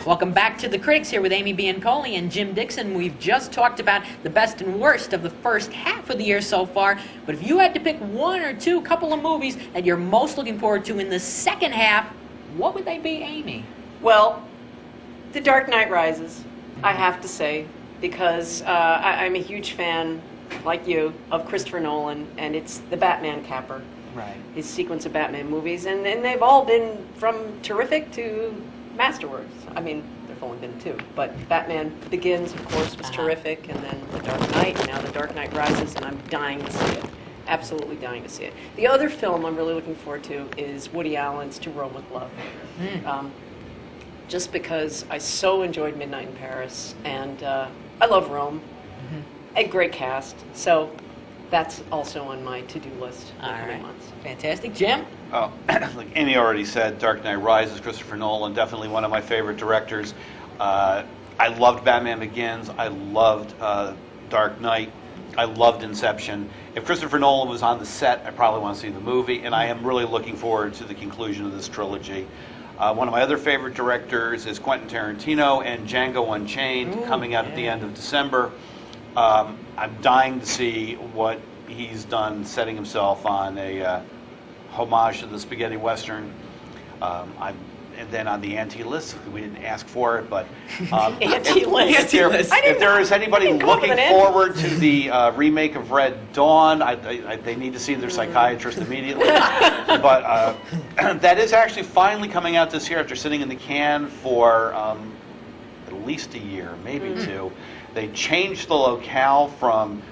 Welcome back to The Critics here with Amy Biancoli and Jim Dixon. We've just talked about the best and worst of the first half of the year so far, but if you had to pick one or two couple of movies that you're most looking forward to in the second half, what would they be, Amy? Well, The Dark Knight Rises, I have to say, because I'm a huge fan, like you, of Christopher Nolan, and it's the Batman capper. Right. His sequence of Batman movies, and they've all been from terrific to masterworks. I mean, there've only been two, but Batman Begins, of course, was terrific, and then The Dark Knight, and now The Dark Knight Rises, and I'm dying to see it. Absolutely dying to see it. The other film I'm really looking forward to is Woody Allen's To Rome with Love. Just because I so enjoyed Midnight in Paris, and I love Rome. A great cast, so that's also on my to-do list in the coming months. Fantastic. Jim? Oh, like Amy already said, Dark Knight Rises, Christopher Nolan, definitely one of my favorite directors. I loved Batman Begins. I loved Dark Knight. I loved Inception. If Christopher Nolan was on the set, I probably want to see the movie, and I am really looking forward to the conclusion of this trilogy. One of my other favorite directors is Quentin Tarantino and Django Unchained, coming out at the end of December. I'm dying to see what he's done, setting himself on a homage to the spaghetti western. And then on the anti-list, we didn't ask for it, but Anti-list. If there is anybody looking forward to the remake of Red Dawn, they need to see their psychiatrist immediately. But that is actually finally coming out this year after sitting in the can for at least a year, maybe two. They changed the locale from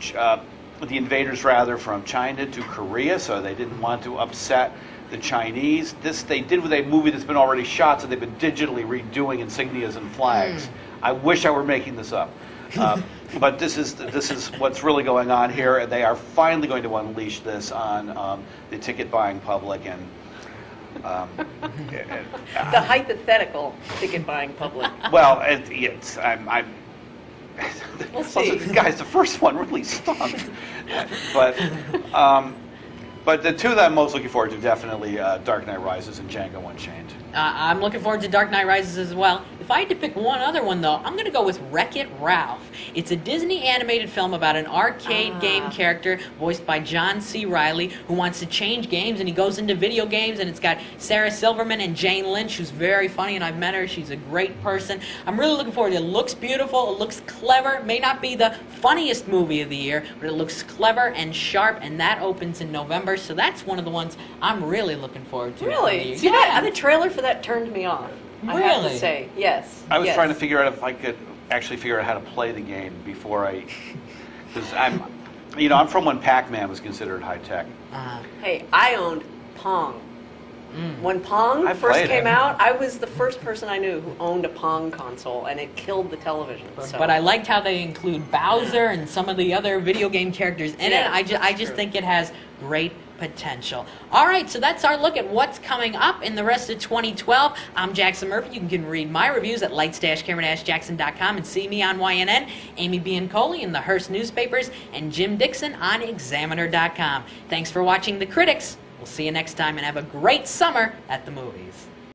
the invaders, rather, from China to Korea, so they didn't want to upset the Chinese. This they did with a movie that's been already shot, so they've been digitally redoing insignias and flags. I wish I were making this up, but this is what's really going on here, and they are finally going to unleash this on the ticket-buying public and. The hypothetical ticket-buying public. Well, I'm We'll see. Guys, the first one really stunk. But the two that I'm most looking forward to, definitely Dark Knight Rises and Django Unchained. I'm looking forward to Dark Knight Rises as well. If I had to pick one other one, though, I'm going to go with Wreck-It Ralph. It's a Disney animated film about an arcade game character voiced by John C. Reilly who wants to change games, and he goes into video games, and it's got Sarah Silverman and Jane Lynch, who's very funny, and I've met her. She's a great person. I'm really looking forward to it. It looks beautiful. It looks clever. It may not be the funniest movie of the year, but it looks clever and sharp, and that opens in November, so that's one of the ones I'm really looking forward to. Really? See, the trailer for that turned me off. I have to say, yes. I was trying to figure out if I could actually figure out how to play the game before because I'm from when Pac-Man was considered high tech. Hey, I owned Pong. When Pong first came out, I was the first person I knew who owned a Pong console, and it killed the television. But I liked how they include Bowser and some of the other video game characters in it. I just think it has great potential. All right, so that's our look at what's coming up in the rest of 2012. I'm Jackson Murphy. You can read my reviews at lights-camera-jackson.com and see me on YNN, Amy Biancoli in the Hearst newspapers, and Jim Dixon on Examiner.com. Thanks for watching The Critics. We'll see you next time, and have a great summer at the movies.